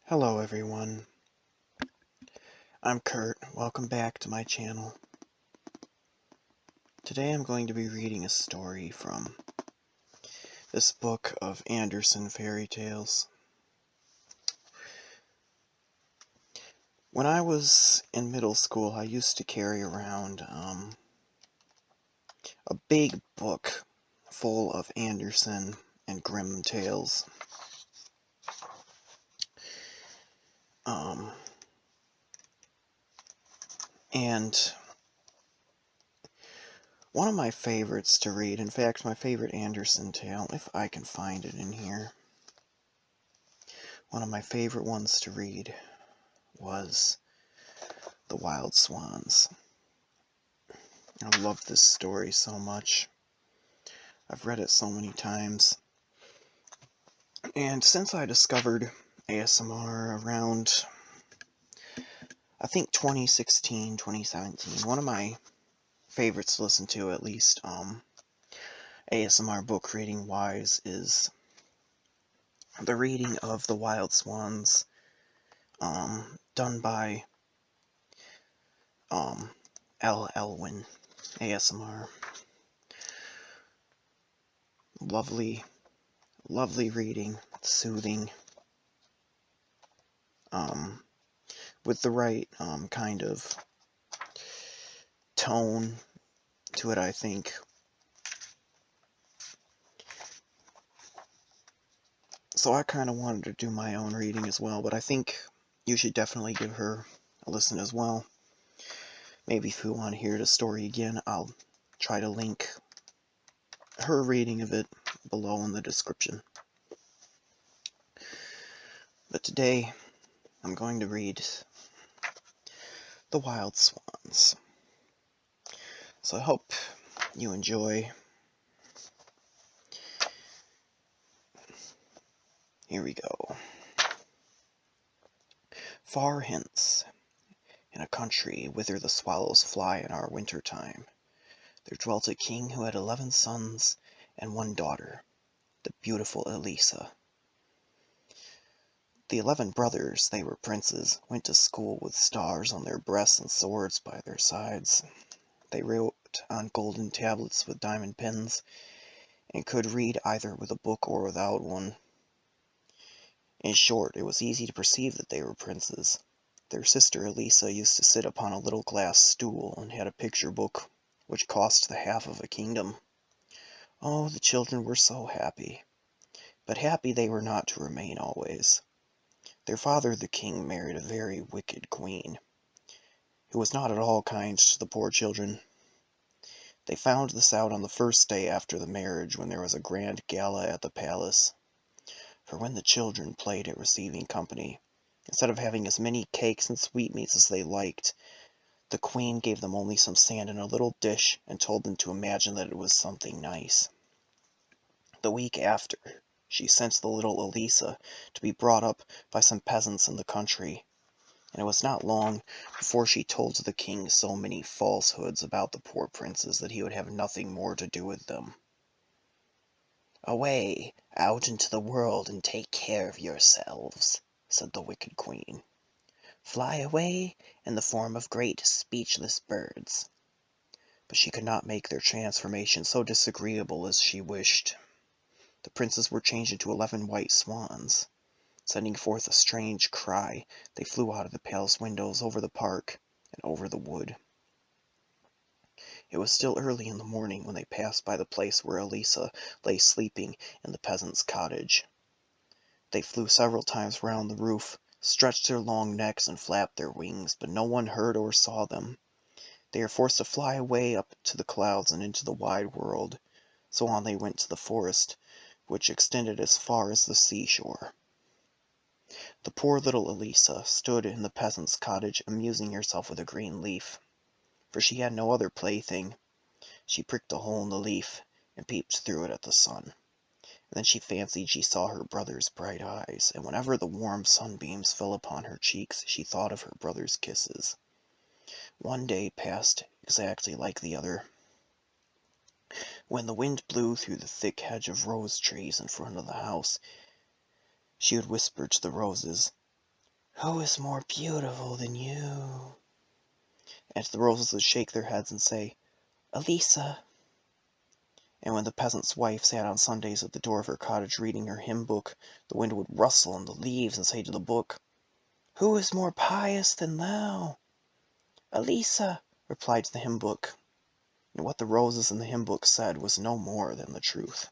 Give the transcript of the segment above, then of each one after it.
Hello everyone, I'm Kurt. Welcome back to my channel. Today I'm going to be reading a story from this book of Andersen fairy tales. When I was in middle school, I used to carry around a big book full of Andersen and Grimm tales. And one of my favorites to read, in fact, my favorite Andersen tale, if I can find it in here, one of my favorite ones to read was The Wild Swans. I love this story so much. I've read it so many times. And since I discovered ASMR around, I think 2016, 2017, one of my favorites to listen to, at least, ASMR book reading wise, is the reading of The Wild Swans, done by L. Elwin ASMR. Lovely reading, soothing, with the right kind of tone to it, I think. So I kind of wanted to do my own reading as well, but I think you should definitely give her a listen as well. Maybe if you want to hear the story again, I'll try to link her reading of it below in the description. But today, I'm going to read The Wild Swans. So I hope you enjoy. Here we go. Far hence, in a country whither the swallows fly in our winter time, there dwelt a king who had 11 sons and 1 daughter, the beautiful Alisa. The 11 brothers, they were princes, went to school with stars on their breasts and swords by their sides. They wrote on golden tablets with diamond pens, and could read either with a book or without one. In short, it was easy to perceive that they were princes. Their sister Alisa used to sit upon a little glass stool, and had a picture book which cost the half of a kingdom. Oh, the children were so happy. But happy they were not to remain always. Their father, the king, married a very wicked queen, who was not at all kind to the poor children. They found this out on the first day after the marriage, when there was a grand gala at the palace. For when the children played at receiving company, instead of having as many cakes and sweetmeats as they liked, the queen gave them only some sand in a little dish, and told them to imagine that it was something nice. The week after, she sent the little Alisa to be brought up by some peasants in the country, and it was not long before she told the king so many falsehoods about the poor princes that he would have nothing more to do with them. "Away, out into the world, and take care of yourselves," said the wicked queen. "Fly away in the form of great speechless birds." But she could not make their transformation so disagreeable as she wished. The princes were changed into 11 white swans. Sending forth a strange cry, they flew out of the palace windows, over the park, and over the wood. It was still early in the morning when they passed by the place where Alisa lay sleeping in the peasant's cottage. They flew several times round the roof, stretched their long necks, and flapped their wings, but no one heard or saw them. They were forced to fly away up to the clouds and into the wide world. So on they went to the forest, which extended as far as the seashore. The poor little Alisa stood in the peasant's cottage, amusing herself with a green leaf, for she had no other plaything. She pricked a hole in the leaf, and peeped through it at the sun. And then she fancied she saw her brother's bright eyes, and whenever the warm sunbeams fell upon her cheeks, she thought of her brother's kisses. One day passed exactly like the other. When the wind blew through the thick hedge of rose trees in front of the house, she would whisper to the roses, Who is more beautiful than you? And the roses would shake their heads and say, Alisa. And when the peasant's wife sat on Sundays at the door of her cottage reading her hymn book, the wind would rustle in the leaves and say to the book, Who is more pious than thou? Alisa, replied the hymn book. And what the roses in the hymn book said was no more than the truth.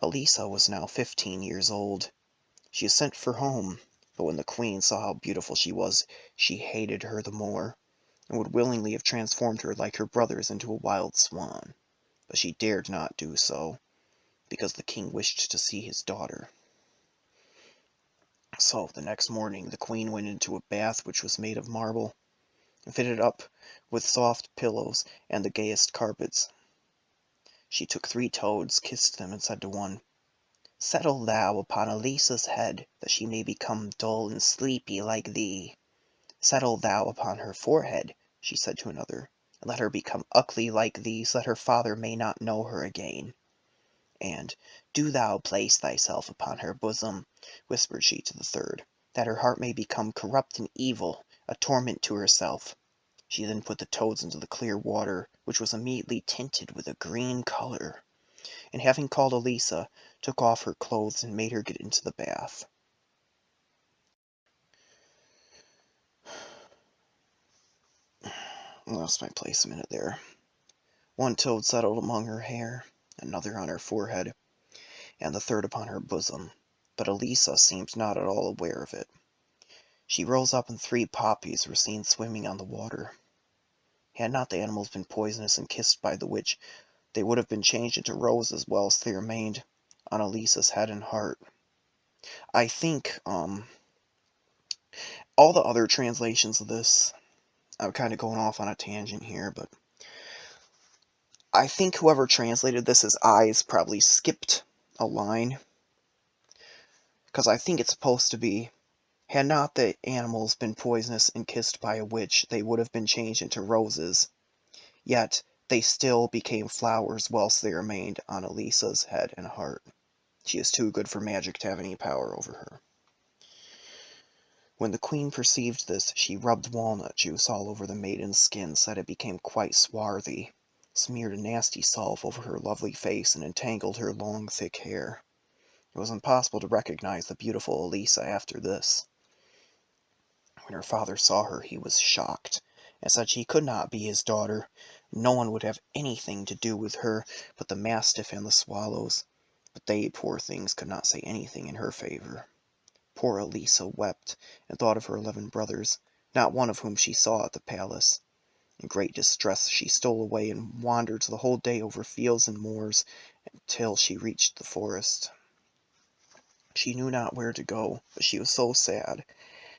Alisa was now 15 years old. She was sent for home, but when the queen saw how beautiful she was, she hated her the more, and would willingly have transformed her like her brothers into a wild swan. But she dared not do so, because the king wished to see his daughter. So the next morning the queen went into a bath which was made of marble, and fitted up with soft pillows and the gayest carpets. She took 3 toads, kissed them, and said to one, Settle thou upon Alisa's head, that she may become dull and sleepy like thee. Settle thou upon her forehead, she said to another, and let her become ugly like thee, so that her father may not know her again. And do thou place thyself upon her bosom, whispered she to the third, that her heart may become corrupt and evil, a torment to herself. She then put the toads into the clear water, which was immediately tinted with a green color, and having called Alisa, took off her clothes and made her get into the bath. I lost my place a minute there. One toad settled among her hair, another on her forehead, and the third upon her bosom, but Alisa seemed not at all aware of it. She rose up, and 3 poppies were seen swimming on the water. Had not the animals been poisonous and kissed by the witch, they would have been changed into roses whilst they remained on Alisa's head and heart. I think, all the other translations of this, I'm kind of going off on a tangent here, but I think whoever translated this as eyes probably skipped a line, because I think it's supposed to be, had not the animals been poisonous and kissed by a witch, they would have been changed into roses, yet they still became flowers whilst they remained on Alisa's head and heart. She is too good for magic to have any power over her. When the queen perceived this, she rubbed walnut juice all over the maiden's skin, so that it became quite swarthy, smeared a nasty salve over her lovely face, and entangled her long thick hair. It was impossible to recognize the beautiful Alisa after this. When her father saw her, he was shocked, and said she could not be his daughter. No one would have anything to do with her but the mastiff and the swallows, but they, poor things, could not say anything in her favour. Poor Alisa wept, and thought of her 11 brothers, not one of whom she saw at the palace. In great distress she stole away, and wandered the whole day over fields and moors, until she reached the forest. She knew not where to go, but she was so sad,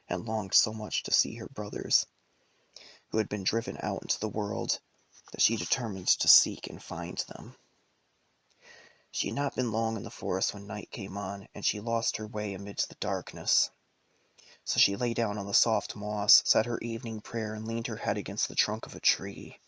and longed so much to see her brothers, who had been driven out into the world, that she determined to seek and find them. She had not been long in the forest when night came on, and she lost her way amidst the darkness. So she lay down on the soft moss, said her evening prayer, and leaned her head against the trunk of a tree.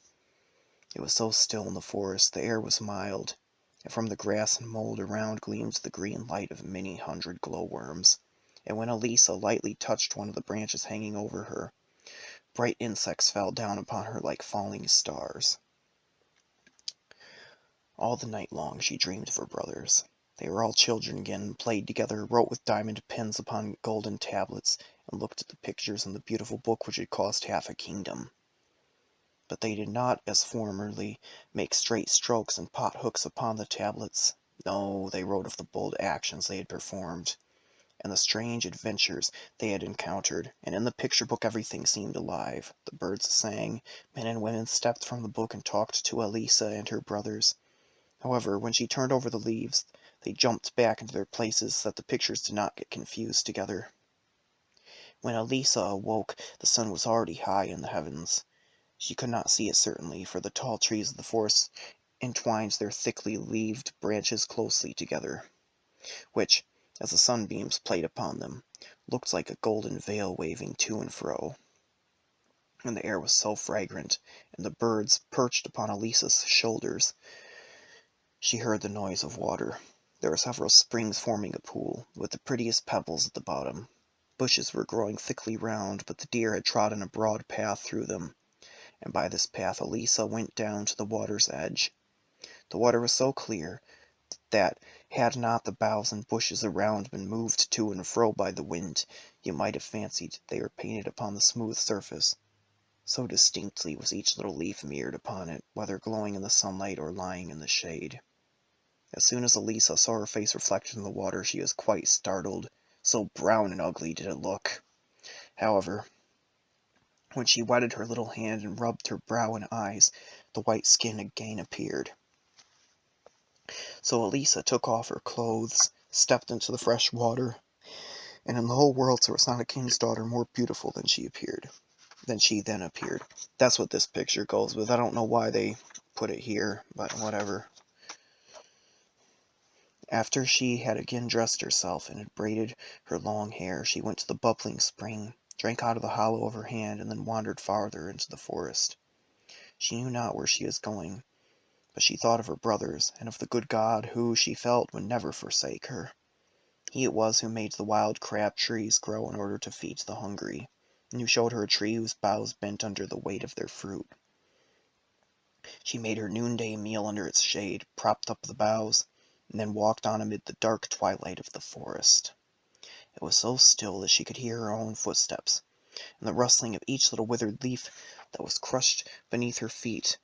It was so still in the forest, the air was mild, and from the grass and mold around gleamed the green light of many hundred glowworms, and when Alisa lightly touched one of the branches hanging over her, bright insects fell down upon her like falling stars. All the night long she dreamed of her brothers. They were all children again, and played together, wrote with diamond pens upon golden tablets, and looked at the pictures in the beautiful book which had cost half a kingdom. But they did not, as formerly, make straight strokes and pot hooks upon the tablets. No, they wrote of the bold actions they had performed, and the strange adventures they had encountered, and in the picture book everything seemed alive. The birds sang, men and women stepped from the book and talked to Alisa and her brothers. However, when she turned over the leaves, they jumped back into their places so that the pictures did not get confused together. When Alisa awoke, the sun was already high in the heavens. She could not see it certainly, for the tall trees of the forest entwined their thickly leaved branches closely together, which, as the sunbeams played upon them, looked like a golden veil waving to and fro. And the air was so fragrant, and the birds perched upon Alisa's shoulders. She heard the noise of water. There were several springs forming a pool, with the prettiest pebbles at the bottom. Bushes were growing thickly round, but the deer had trodden a broad path through them, and by this path Alisa went down to the water's edge. The water was so clear that, had not the boughs and bushes around been moved to and fro by the wind, you might have fancied they were painted upon the smooth surface. So distinctly was each little leaf mirrored upon it, whether glowing in the sunlight or lying in the shade. As soon as Alisa saw her face reflected in the water, she was quite startled, so brown and ugly did it look. However, when she wetted her little hand and rubbed her brow and eyes, the white skin again appeared. So Alisa took off her clothes, stepped into the fresh water, and in the whole world there was not a king's daughter more beautiful than she then appeared. That's what this picture goes with. I don't know why they put it here, but whatever. After she had again dressed herself and had braided her long hair, she went to the bubbling spring, drank out of the hollow of her hand, and then wandered farther into the forest. She knew not where she was going, but she thought of her brothers, and of the good God who, she felt, would never forsake her. He it was who made the wild crab trees grow in order to feed the hungry, and who showed her a tree whose boughs bent under the weight of their fruit. She made her noonday meal under its shade, propped up the boughs, and then walked on amid the dark twilight of the forest. It was so still that she could hear her own footsteps, and the rustling of each little withered leaf that was crushed beneath her feet.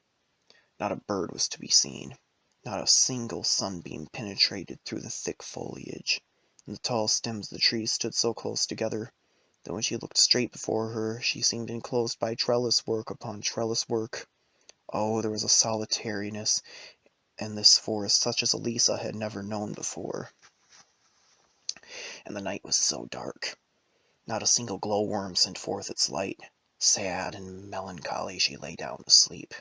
Not a bird was to be seen. Not a single sunbeam penetrated through the thick foliage, and the tall stems of the trees stood so close together that when she looked straight before her she seemed enclosed by trellis work upon trellis work. Oh, there was a solitariness in this forest such as Alisa had never known before. And the night was so dark. Not a single glowworm sent forth its light. Sad and melancholy she lay down to sleep.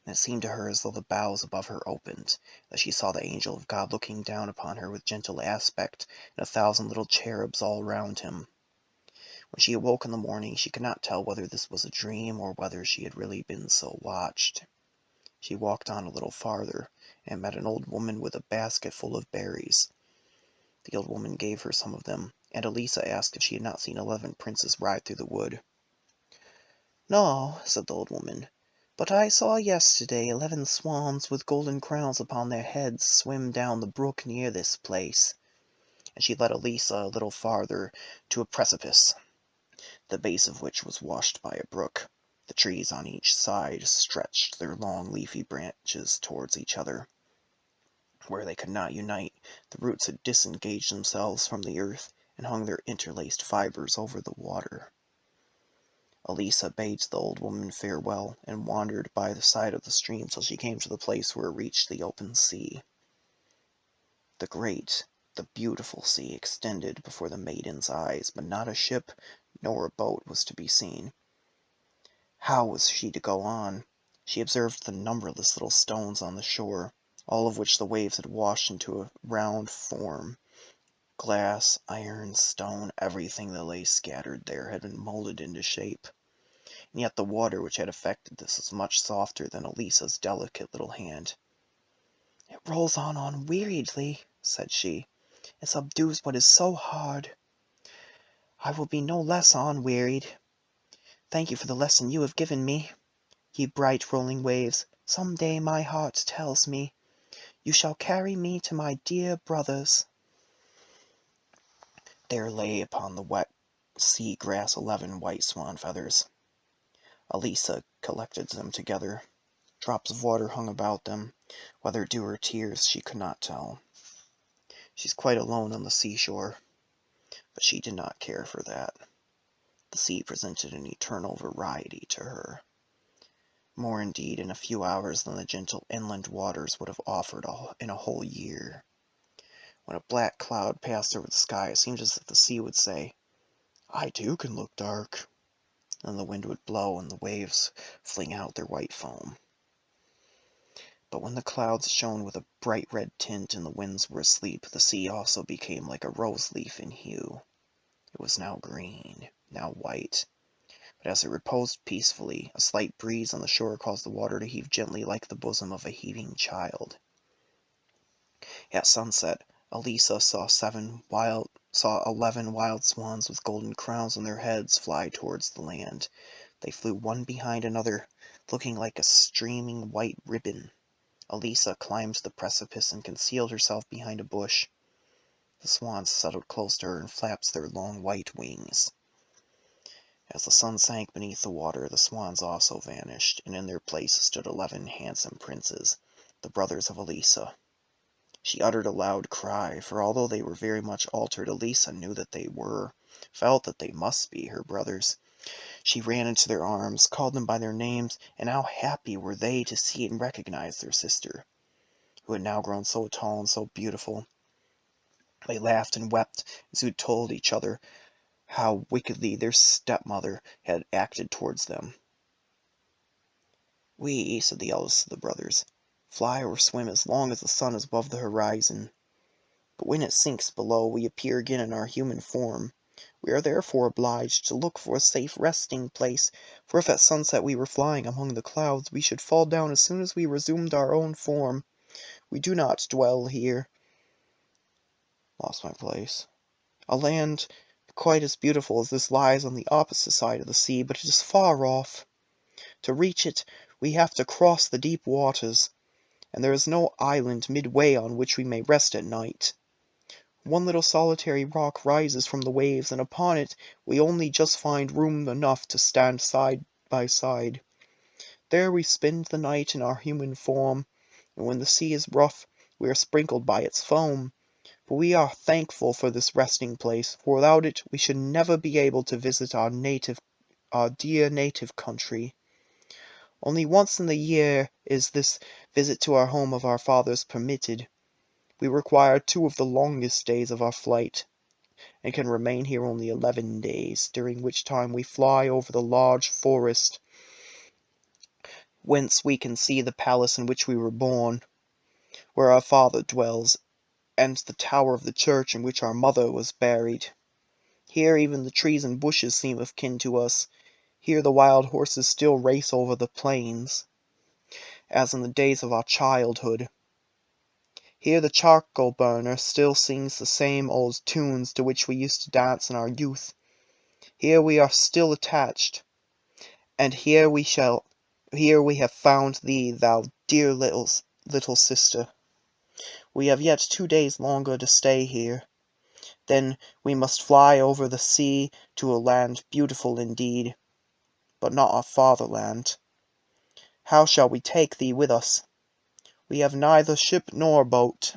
And it seemed to her as though the boughs above her opened, that she saw the angel of God looking down upon her with gentle aspect, and 1,000 little cherubs all round him. When she awoke in the morning, she could not tell whether this was a dream, or whether she had really been so watched. She walked on a little farther, and met an old woman with a basket full of berries. The old woman gave her some of them, and Alisa asked if she had not seen 11 princes ride through the wood. "No," said the old woman, "but I saw yesterday 11 swans with golden crowns upon their heads swim down the brook near this place." And she led Alisa a little farther to a precipice, the base of which was washed by a brook. The trees on each side stretched their long leafy branches towards each other. Where they could not unite, the roots had disengaged themselves from the earth, and hung their interlaced fibres over the water. Alisa bade the old woman farewell, and wandered by the side of the stream till she came to the place where it reached the open sea. The great, the beautiful sea extended before the maiden's eyes, but not a ship nor a boat was to be seen. How was she to go on? She observed the numberless little stones on the shore, all of which the waves had washed into a round form. Glass, iron, stone, everything that lay scattered there had been molded into shape. And yet the water which had effected this was much softer than Alisa's delicate little hand. "It rolls on unweariedly," said she, "and subdues what is so hard. I will be no less unwearied. Thank you for the lesson you have given me. Ye bright rolling waves, some day my heart tells me, you shall carry me to my dear brothers." There lay upon the wet sea grass 11 white swan feathers. Alisa collected them together. Drops of water hung about them. Whether dew or tears, she could not tell. She's quite alone on the seashore, but she did not care for that. The sea presented an eternal variety to her. More indeed in a few hours than the gentle inland waters would have offered in a whole year. When a black cloud passed over the sky, it seemed as if the sea would say, "I too can look dark." And the wind would blow, and the waves fling out their white foam. But when the clouds shone with a bright red tint and the winds were asleep, the sea also became like a rose leaf in hue. It was now green, now white. But as it reposed peacefully, a slight breeze on the shore caused the water to heave gently like the bosom of a heaving child. At sunset, Alisa saw 11 wild swans with golden crowns on their heads fly towards the land. They flew one behind another, looking like a streaming white ribbon. Alisa climbed the precipice and concealed herself behind a bush. The swans settled close to her and flapped their long white wings. As the sun sank beneath the water, the swans also vanished, and in their place stood 11 handsome princes, the brothers of Alisa. She uttered a loud cry, for although they were very much altered, Alisa knew that they felt that they must be her brothers. She ran into their arms, called them by their names, and how happy were they to see and recognize their sister, who had now grown so tall and so beautiful. They laughed and wept as they told each other how wickedly their stepmother had acted towards them. "We," said the eldest of the brothers, "fly or swim as long as the sun is above the horizon. But when it sinks below, we appear again in our human form. We are therefore obliged to look for a safe resting place, for if at sunset we were flying among the clouds, we should fall down as soon as we resumed our own form. We do not dwell here." Lost my place. "A land quite as beautiful as this lies on the opposite side of the sea, but it is far off. To reach it, we have to cross the deep waters, and there is no island midway on which we may rest at night. One little solitary rock rises from the waves, and upon it we only just find room enough to stand side by side. There we spend the night in our human form, and when the sea is rough, we are sprinkled by its foam. But we are thankful for this resting place, for without it we should never be able to visit our dear native country. Only once in the year is this visit to our home of our fathers permitted. We require 2 of the longest days of our flight, and can remain here only 11 days, during which time we fly over the large forest, whence we can see the palace in which we were born, where our father dwells, and the tower of the church in which our mother was buried. Here even the trees and bushes seem of kin to us. Here the wild horses still race over the plains, as in the days of our childhood. Here the charcoal burner still sings the same old tunes to which we used to dance in our youth. Here we are still attached, and here we have found thee, thou dear little sister. We have yet 2 days longer to stay here. Then we must fly over the sea to a land beautiful indeed, but not our fatherland. How shall we take thee with us? We have neither ship nor boat."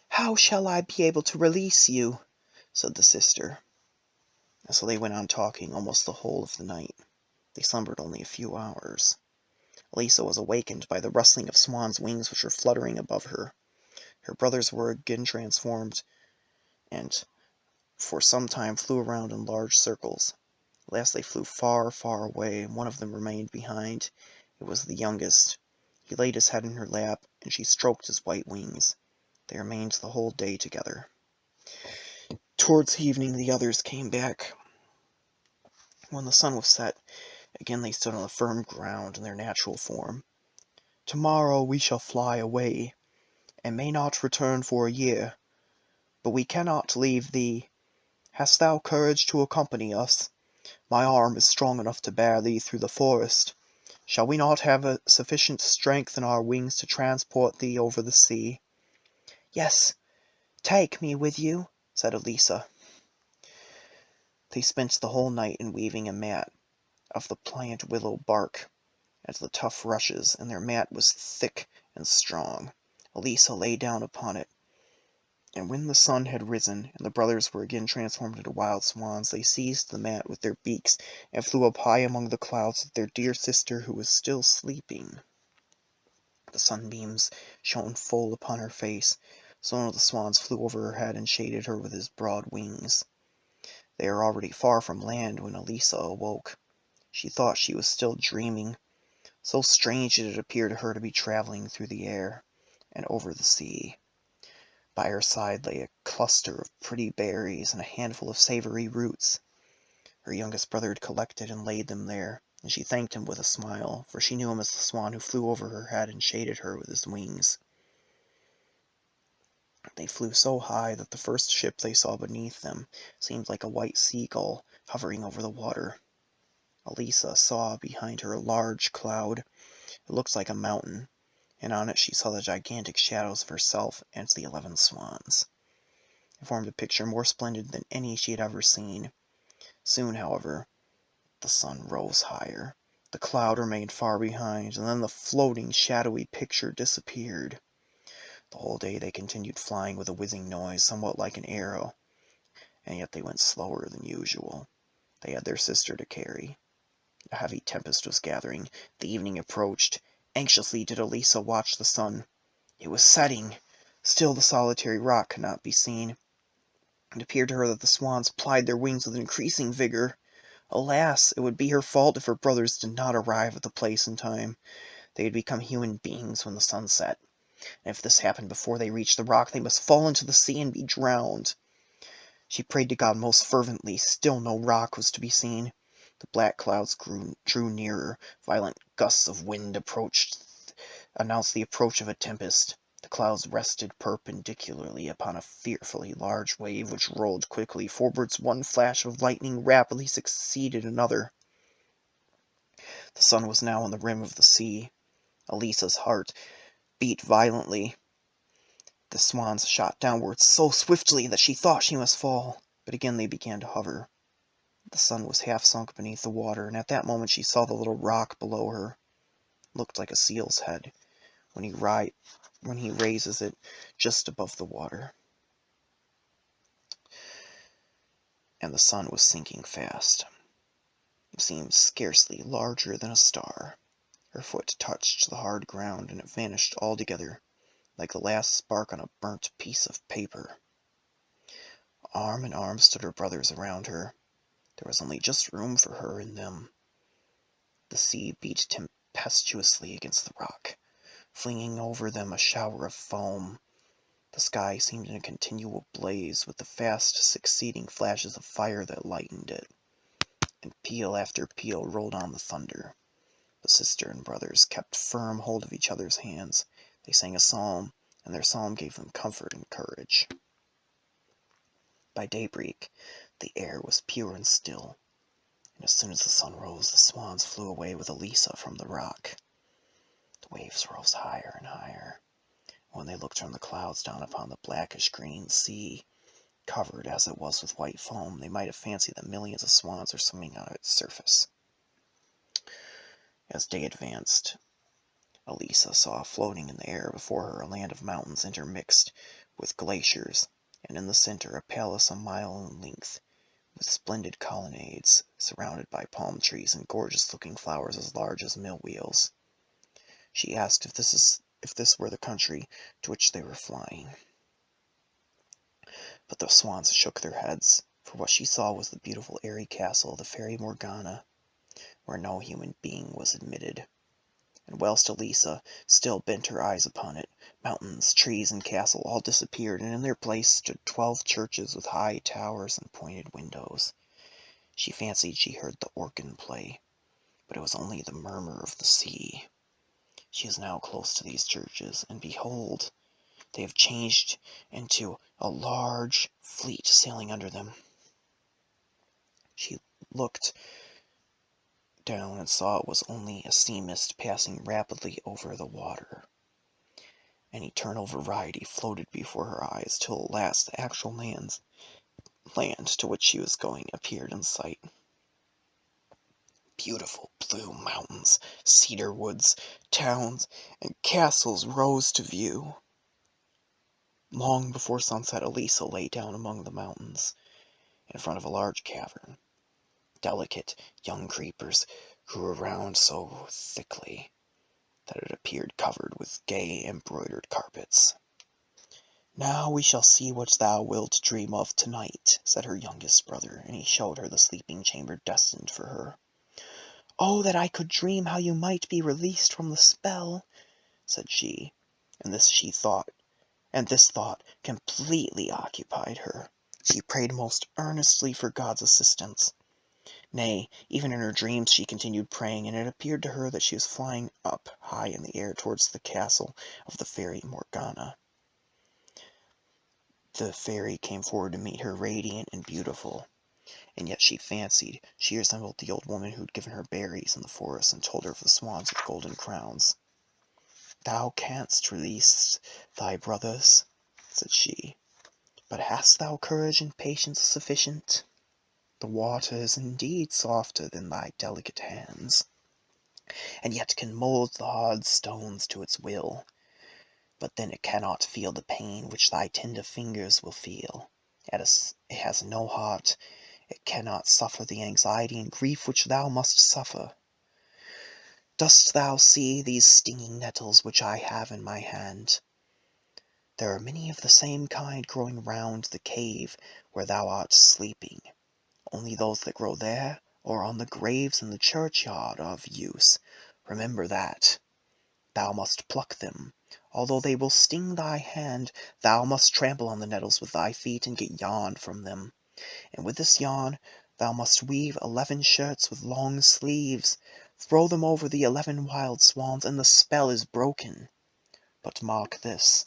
"How shall I be able to release you?" said the sister. And so they went on talking almost the whole of the night. They slumbered only a few hours. Alisa was awakened by the rustling of swans' wings which were fluttering above her. Her brothers were again transformed, and for some time flew around in large circles. At last they flew far, far away, and one of them remained behind. It was the youngest. He laid his head in her lap, and she stroked his white wings. They remained the whole day together. Towards evening the others came back. When the sun was set, again they stood on the firm ground in their natural form. "Tomorrow we shall fly away, and may not return for a year. But we cannot leave thee. Hast thou courage to accompany us? My arm is strong enough to bear thee through the forest. Shall we not have sufficient strength in our wings to transport thee over the sea?" "Yes, take me with you," said Alisa. They spent the whole night in weaving a mat of the pliant willow bark and the tough rushes, and their mat was thick and strong. Alisa lay down upon it, and when the sun had risen, and the brothers were again transformed into wild swans, they seized the mat with their beaks, and flew up high among the clouds with their dear sister, who was still sleeping. The sunbeams shone full upon her face, so one of the swans flew over her head and shaded her with his broad wings. They were already far from land when Alisa awoke. She thought she was still dreaming. So strange did it appear to her to be traveling through the air and over the sea. By her side lay a cluster of pretty berries and a handful of savory roots. Her youngest brother had collected and laid them there, and she thanked him with a smile, for she knew him as the swan who flew over her head and shaded her with his wings. They flew so high that the first ship they saw beneath them seemed like a white seagull hovering over the water. Alisa saw behind her a large cloud. It looked like a mountain, and on it she saw the gigantic shadows of herself and the 11 swans. It formed a picture more splendid than any she had ever seen. Soon, however, the sun rose higher. The cloud remained far behind, and then the floating, shadowy picture disappeared. The whole day they continued flying with a whizzing noise, somewhat like an arrow, and yet they went slower than usual. They had their sister to carry. A heavy tempest was gathering. The evening approached. Anxiously did Alisa watch the sun. It was setting. Still the solitary rock could not be seen. It appeared to her that the swans plied their wings with increasing vigor. Alas, it would be her fault if her brothers did not arrive at the place in time. They had become human beings when the sun set, and if this happened before they reached the rock, they must fall into the sea and be drowned. She prayed to God most fervently. Still no rock was to be seen. The black clouds drew nearer. Violent gusts of wind announced the approach of a tempest. The clouds rested perpendicularly upon a fearfully large wave which rolled quickly forwards. One flash of lightning rapidly succeeded another. The sun was now on the rim of the sea. Alisa's heart beat violently. The swans shot downwards so swiftly that she thought she must fall, but again they began to hover. The sun was half sunk beneath the water, and at that moment she saw the little rock below her. It looked like a seal's head when he raises it just above the water. And the sun was sinking fast. It seemed scarcely larger than a star. Her foot touched the hard ground, and it vanished altogether, like the last spark on a burnt piece of paper. Arm in arm stood her brothers around her. There was only just room for her and them. The sea beat tempestuously against the rock, flinging over them a shower of foam. The sky seemed in a continual blaze, with the fast succeeding flashes of fire that lightened it, and peal after peal rolled on the thunder. The sister and brothers kept firm hold of each other's hands. They sang a psalm, and their psalm gave them comfort and courage. By daybreak, the air was pure and still, and as soon as the sun rose, the swans flew away with Alisa from the rock. The waves rose higher and higher. When they looked from the clouds down upon the blackish-green sea, covered as it was with white foam, they might have fancied that millions of swans were swimming on its surface. As day advanced, Alisa saw floating in the air before her a land of mountains intermixed with glaciers, and in the center a palace a mile in length, with splendid colonnades, surrounded by palm trees and gorgeous-looking flowers as large as mill wheels. She asked if this were the country to which they were flying. But the swans shook their heads, for what she saw was the beautiful airy castle of the fairy Morgana, where no human being was admitted. And whilst Alisa still bent her eyes upon it, mountains, trees, and castle all disappeared, and in their place stood 12 churches with high towers and pointed windows. She fancied she heard the organ play, but it was only the murmur of the sea. She is now close to these churches, and behold, they have changed into a large fleet sailing under them. She looked down and saw it was only a sea mist passing rapidly over the water. An eternal variety floated before her eyes, till at last the actual land to which she was going appeared in sight. Beautiful blue mountains, cedar woods, towns, and castles rose to view. Long before sunset, Alisa lay down among the mountains, in front of a large cavern. Delicate young creepers grew around so thickly that it appeared covered with gay embroidered carpets. "Now we shall see what thou wilt dream of tonight," said her youngest brother, and he showed her the sleeping chamber destined for her. "Oh, that I could dream how you might be released from the spell," said she, and this thought completely occupied her. She prayed most earnestly for God's assistance. Nay, even in her dreams she continued praying, and it appeared to her that she was flying up high in the air towards the castle of the fairy Morgana. The fairy came forward to meet her radiant and beautiful, and yet she fancied she resembled the old woman who'd given her berries in the forest and told her of the swans with golden crowns. "Thou canst release thy brothers," said she, "but hast thou courage and patience sufficient? The water is indeed softer than thy delicate hands, and yet can mould the hard stones to its will. But then it cannot feel the pain which thy tender fingers will feel. It has no heart. It cannot suffer the anxiety and grief which thou must suffer. Dost thou see these stinging nettles which I have in my hand? There are many of the same kind growing round the cave where thou art sleeping. Only those that grow there, or on the graves in the churchyard, are of use. Remember that. Thou must pluck them. Although they will sting thy hand, thou must trample on the nettles with thy feet and get yarn from them. And with this yarn thou must weave 11 shirts with long sleeves. Throw them over the 11 wild swans, and the spell is broken. But mark this,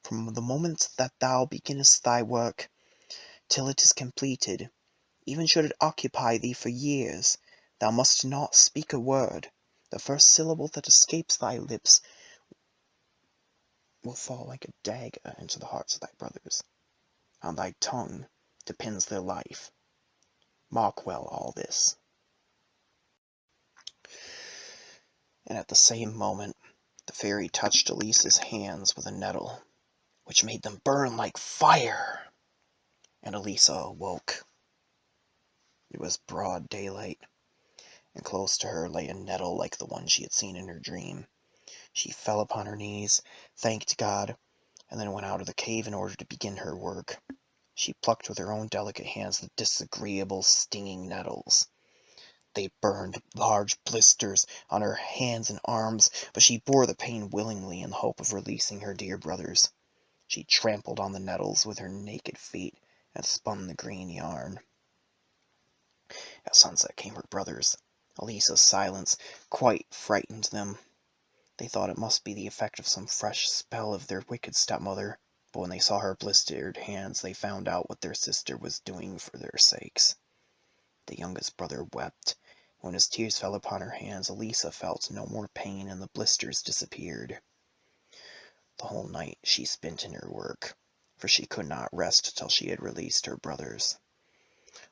from the moment that thou beginnest thy work, till it is completed, even should it occupy thee for years, thou must not speak a word. The first syllable that escapes thy lips will fall like a dagger into the hearts of thy brothers. On thy tongue depends their life. Mark well all this." And at the same moment the fairy touched Alisa's hands with a nettle, which made them burn like fire, and Alisa awoke. It was broad daylight, and close to her lay a nettle like the one she had seen in her dream. She fell upon her knees, thanked God, and then went out of the cave in order to begin her work. She plucked with her own delicate hands the disagreeable, stinging nettles. They burned large blisters on her hands and arms, but she bore the pain willingly in the hope of releasing her dear brothers. She trampled on the nettles with her naked feet and spun the green yarn. At sunset came her brothers. Alisa's silence quite frightened them. They thought it must be the effect of some fresh spell of their wicked stepmother, but when they saw her blistered hands they found out what their sister was doing for their sakes. The youngest brother wept. When his tears fell upon her hands, Alisa felt no more pain, and the blisters disappeared. The whole night she spent in her work, for she could not rest till she had released her brothers.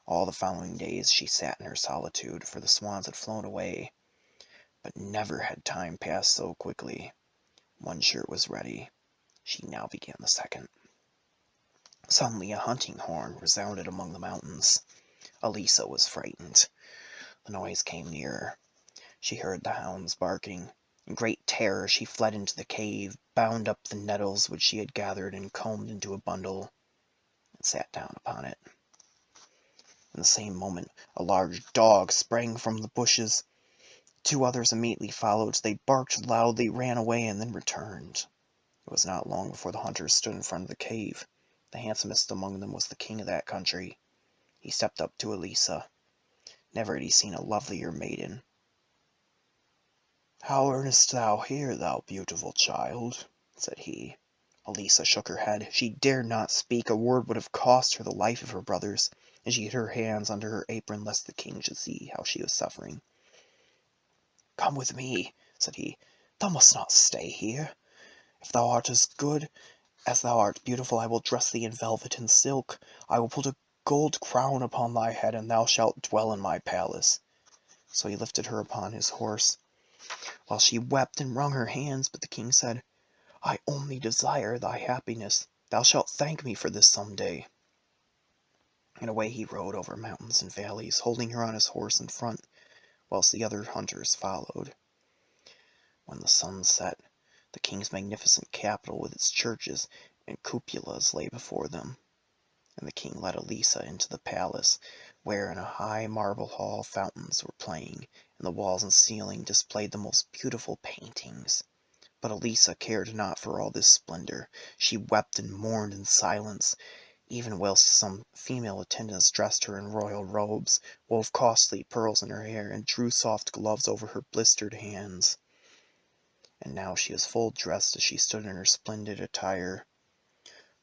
All the following days she sat in her solitude, for the swans had flown away. But never had time passed so quickly. One shirt was ready. She now began the second. Suddenly a hunting horn resounded among the mountains. Alisa was frightened. The noise came nearer. She heard the hounds barking. In great terror she fled into the cave, bound up the nettles which she had gathered and combed into a bundle, and sat down upon it. In the same moment a large dog sprang from the bushes. 2 others immediately followed. They barked loudly, ran away, and then returned. It was not long before the hunters stood in front of the cave. The handsomest among them was the king of that country. He stepped up to Alisa. Never had he seen a lovelier maiden. "How earnest thou here, thou beautiful child?" said he. Alisa shook her head. She dared not speak. A word would have cost her the life of her brothers, and she hid her hands under her apron lest the king should see how she was suffering. "Come with me," said he. "Thou must not stay here. If thou art as good as thou art beautiful, I will dress thee in velvet and silk. I will put a gold crown upon thy head, and thou shalt dwell in my palace." So he lifted her upon his horse, while she wept and wrung her hands. But the king said, "I only desire thy happiness. Thou shalt thank me for this some day." And away he rode over mountains and valleys, holding her on his horse in front, whilst the other hunters followed. When the sun set, the king's magnificent capital with its churches and cupolas lay before them, and the king led Alisa into the palace, where in a high marble hall fountains were playing, and the walls and ceiling displayed the most beautiful paintings. But Alisa cared not for all this splendor. She wept and mourned in silence, even whilst some female attendants dressed her in royal robes, wove costly pearls in her hair, and drew soft gloves over her blistered hands. And now she was full dressed as she stood in her splendid attire.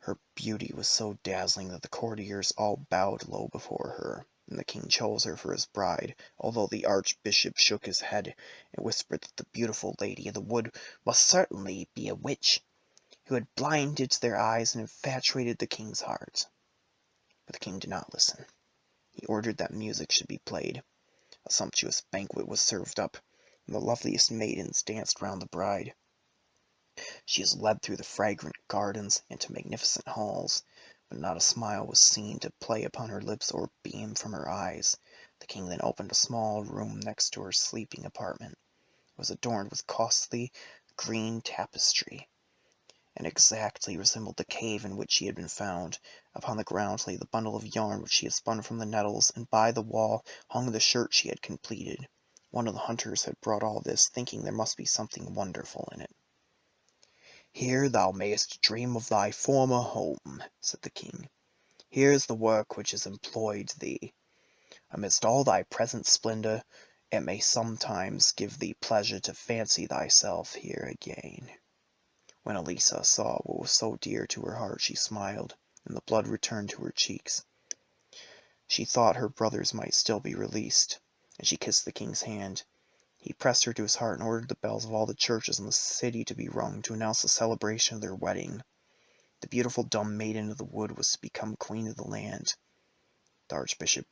Her beauty was so dazzling that the courtiers all bowed low before her, and the king chose her for his bride, although the archbishop shook his head and whispered that the beautiful lady in the wood must certainly be a witch, who had blinded their eyes and infatuated the king's heart. But the king did not listen. He ordered that music should be played. A sumptuous banquet was served up, and the loveliest maidens danced round the bride. She was led through the fragrant gardens into magnificent halls, but not a smile was seen to play upon her lips or beam from her eyes. The king then opened a small room next to her sleeping apartment. It was adorned with costly green tapestry, and exactly resembled the cave in which she had been found. Upon the ground lay the bundle of yarn which she had spun from the nettles, and by the wall hung the shirt she had completed. One of the hunters had brought all this, thinking there must be something wonderful in it. "Here thou mayest dream of thy former home," said the king. "Here is the work which has employed thee. Amidst all thy present splendor, it may sometimes give thee pleasure to fancy thyself here again." When Alisa saw what was so dear to her heart, she smiled, and the blood returned to her cheeks. She thought her brothers might still be released, and she kissed the king's hand. He pressed her to his heart and ordered the bells of all the churches in the city to be rung to announce the celebration of their wedding. The beautiful dumb maiden of the wood was to become queen of the land. The archbishop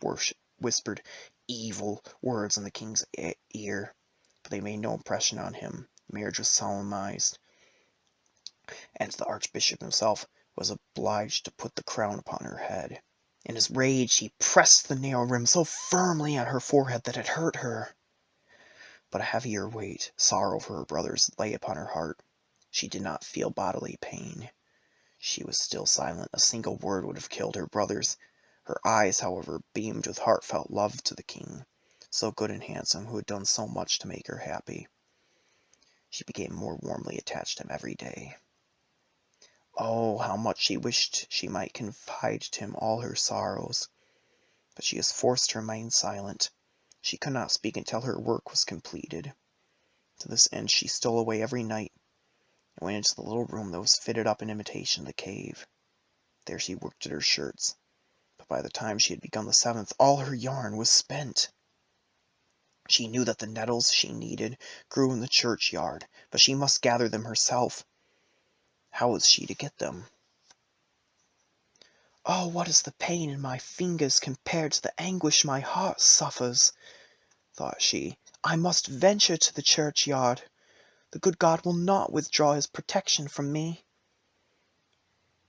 whispered evil words in the king's ear, but they made no impression on him. The marriage was solemnized, and the archbishop himself was obliged to put the crown upon her head. In his rage he pressed the narrow rim so firmly on her forehead that it hurt her. But a heavier weight, sorrow for her brothers, lay upon her heart. She did not feel bodily pain. She was still silent. A single word would have killed her brothers. Her eyes, however, beamed with heartfelt love to the king, so good and handsome, who had done so much to make her happy. She became more warmly attached to him every day. Oh, how much she wished she might confide to him all her sorrows. But she was forced to remain silent. She could not speak until her work was completed. To this end she stole away every night, and went into the little room that was fitted up in imitation of the cave. There she worked at her shirts, but by the time she had begun the seventh, all her yarn was spent. She knew that the nettles she needed grew in the churchyard, but she must gather them herself. How was she to get them? "Oh, what is the pain in my fingers compared to the anguish my heart suffers?" thought she. "I must venture to the churchyard. The good God will not withdraw his protection from me."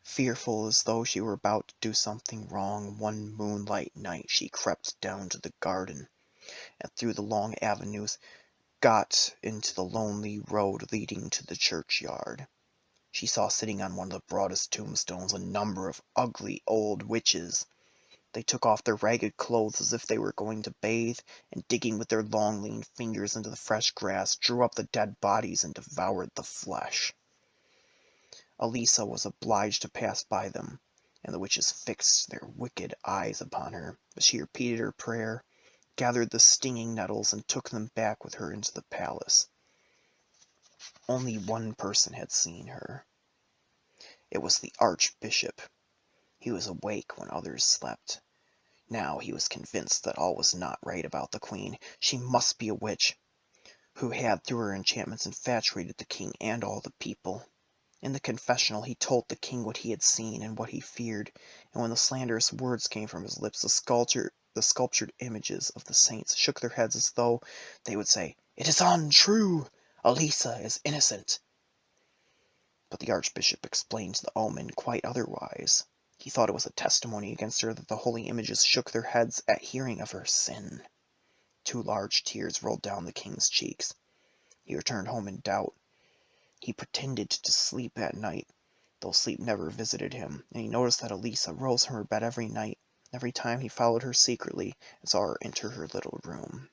Fearful as though she were about to do something wrong, one moonlight night she crept down to the garden, and through the long avenues got into the lonely road leading to the churchyard. She saw sitting on one of the broadest tombstones a number of ugly old witches. They took off their ragged clothes as if they were going to bathe, and digging with their long lean fingers into the fresh grass, drew up the dead bodies and devoured the flesh. Alisa was obliged to pass by them, and the witches fixed their wicked eyes upon her, but she repeated her prayer, gathered the stinging nettles, and took them back with her into the palace. Only one person had seen her. It was the Archbishop. He was awake when others slept. Now he was convinced that all was not right about the queen. She must be a witch, who had through her enchantments infatuated the king and all the people. In the confessional he told the king what he had seen and what he feared, and when the slanderous words came from his lips, the sculptured images of the saints shook their heads as though they would say, "It is untrue! Alisa is innocent!" But the archbishop explained the omen quite otherwise. He thought it was a testimony against her that the holy images shook their heads at hearing of her sin. 2 large tears rolled down the king's cheeks. He returned home in doubt. He pretended to sleep at night, though sleep never visited him, and he noticed that Alisa rose from her bed every night. Every time he followed her secretly, and saw her enter her little room.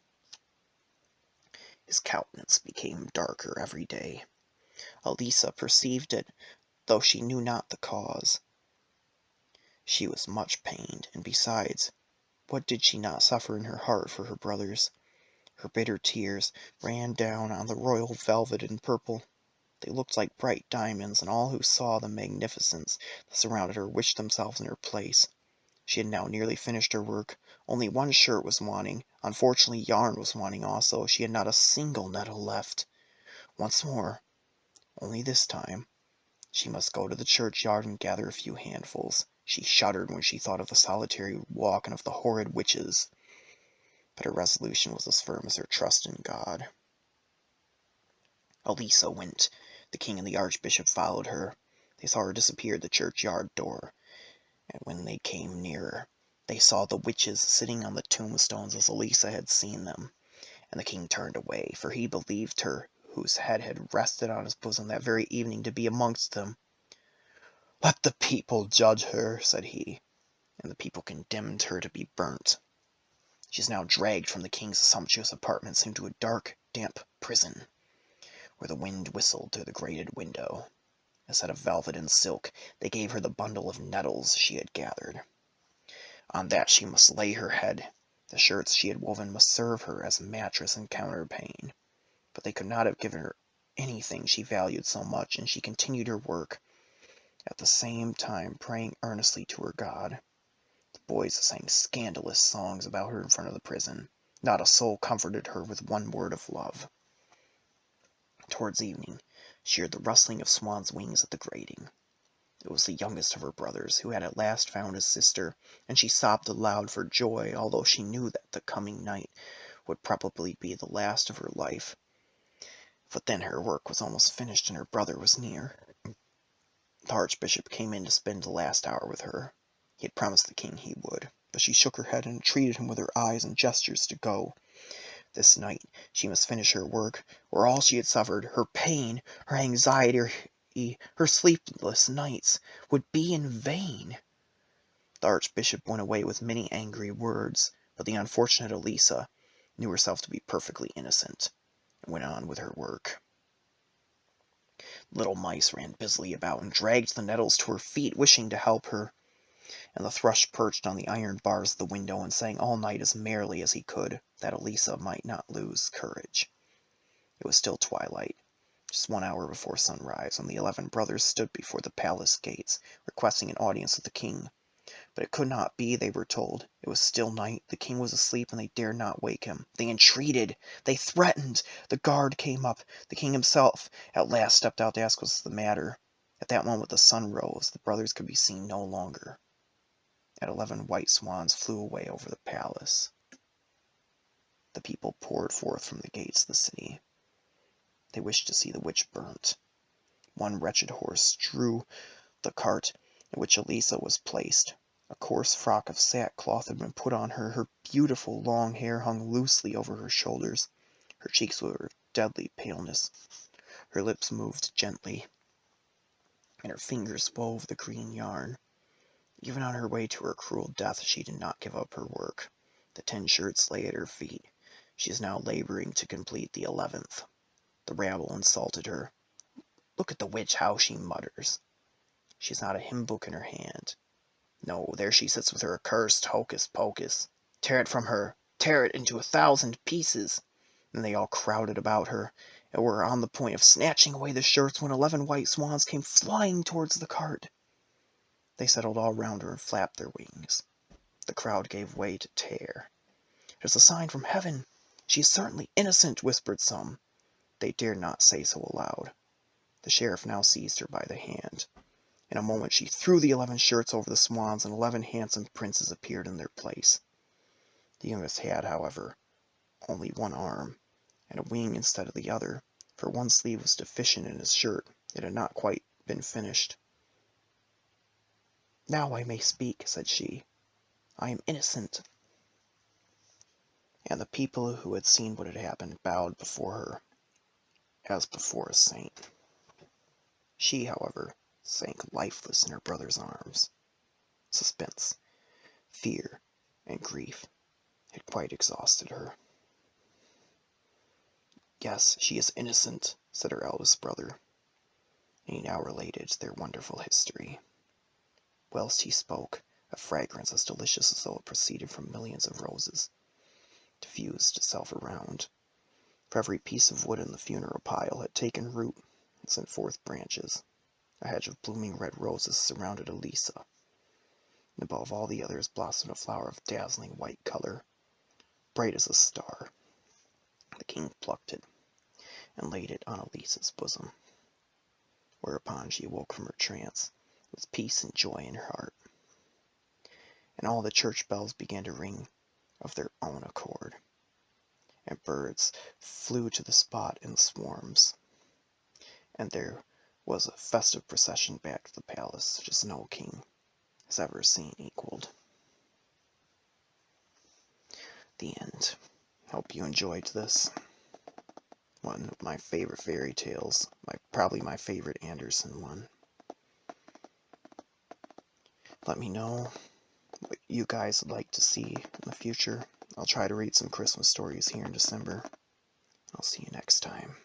His countenance became darker every day. Alisa perceived it, though she knew not the cause. She was much pained, and besides, what did she not suffer in her heart for her brothers? Her bitter tears ran down on the royal velvet and purple. They looked like bright diamonds, and all who saw the magnificence that surrounded her wished themselves in her place. She had now nearly finished her work. Only one shirt was wanting. Unfortunately, yarn was wanting also. She had not a single nettle left. Once more, only this time, she must go to the churchyard and gather a few handfuls. She shuddered when she thought of the solitary walk and of the horrid witches. But her resolution was as firm as her trust in God. Alisa went. The king and the archbishop followed her. They saw her disappear at the churchyard door, and when they came nearer, they saw the witches sitting on the tombstones as Alisa had seen them, and the king turned away, for he believed her, whose head had rested on his bosom that very evening, to be amongst them. "Let the people judge her," said he, and the people condemned her to be burnt. She is now dragged from the king's sumptuous apartments into a dark, damp prison, where the wind whistled through the grated window. Instead of velvet and silk, they gave her the bundle of nettles she had gathered. On that she must lay her head. The shirts she had woven must serve her as a mattress and counterpane. But they could not have given her anything she valued so much, and she continued her work, at the same time praying earnestly to her God. The boys sang scandalous songs about her in front of the prison. Not a soul comforted her with one word of love. Towards evening, she heard the rustling of Swan's wings at the grating. It was the youngest of her brothers, who had at last found his sister, and she sobbed aloud for joy, although she knew that the coming night would probably be the last of her life. But then her work was almost finished, and her brother was near. The archbishop came in to spend the last hour with her. He had promised the king he would, but she shook her head and entreated him with her eyes and gestures to go. This night she must finish her work, or all she had suffered, her pain, her anxiety, her sleepless nights, would be in vain. The archbishop went away with many angry words, but the unfortunate Alisa knew herself to be perfectly innocent, and went on with her work. Little mice ran busily about and dragged the nettles to her feet, wishing to help her, and the thrush perched on the iron bars of the window and sang all night as merrily as he could, that Alisa might not lose courage. It was still twilight, just 1 hour before sunrise, and the 11 brothers stood before the palace gates, requesting an audience of the king. But it could not be, they were told. It was still night, the king was asleep, and they dared not wake him. They entreated, they threatened. The guard came up. The king himself at last stepped out to ask what was the matter. At that moment the sun rose. The brothers could be seen no longer. And 11 white swans flew away over the palace. The people poured forth from the gates of the city. They wished to see the witch burnt. One wretched horse drew the cart in which Alisa was placed. A coarse frock of sackcloth had been put on her. Her beautiful long hair hung loosely over her shoulders. Her cheeks were of deadly paleness. Her lips moved gently, and her fingers wove the green yarn. Even on her way to her cruel death, she did not give up her work. The 10 shirts lay at her feet. She is now laboring to complete the 11th. The rabble insulted her. Look at the witch, how she mutters. She has not a hymn book in her hand. No, there she sits with her accursed hocus-pocus. Tear it from her, tear it into 1,000 pieces. And they all crowded about her, and were on the point of snatching away the shirts, when 11 white swans came flying towards the cart. They settled all round her and flapped their wings. The crowd gave way to terror. "It is a sign from heaven. She is certainly innocent," whispered some. They dared not say so aloud. The sheriff now seized her by the hand. In a moment she threw the 11 shirts over the swans, and 11 handsome princes appeared in their place. The youngest had, however, only one arm, and a wing instead of the other, for one sleeve was deficient in his shirt. It had not quite been finished. "Now I may speak," said she. "I am innocent." And the people who had seen what had happened bowed before her, as before a saint. She, however, sank lifeless in her brother's arms. Suspense, fear, and grief had quite exhausted her. "Yes, she is innocent," said her eldest brother, and he now related their wonderful history. Whilst he spoke, a fragrance as delicious as though it proceeded from millions of roses diffused itself around, for every piece of wood in the funeral pile had taken root, sent forth branches. A hedge of blooming red roses surrounded Alisa, and above all the others blossomed a flower of dazzling white color, bright as a star. The king plucked it, and laid it on Alisa's bosom, whereupon she awoke from her trance, with peace and joy in her heart. And all the church bells began to ring of their own accord, and birds flew to the spot in swarms, and there was a festive procession back to the palace such as no king has ever seen equaled. The end. Hope you enjoyed this. One of my favorite fairy tales, probably my favorite Andersen one. Let me know what you guys would like to see in the future. I'll try to read some Christmas stories here in December. I'll see you next time.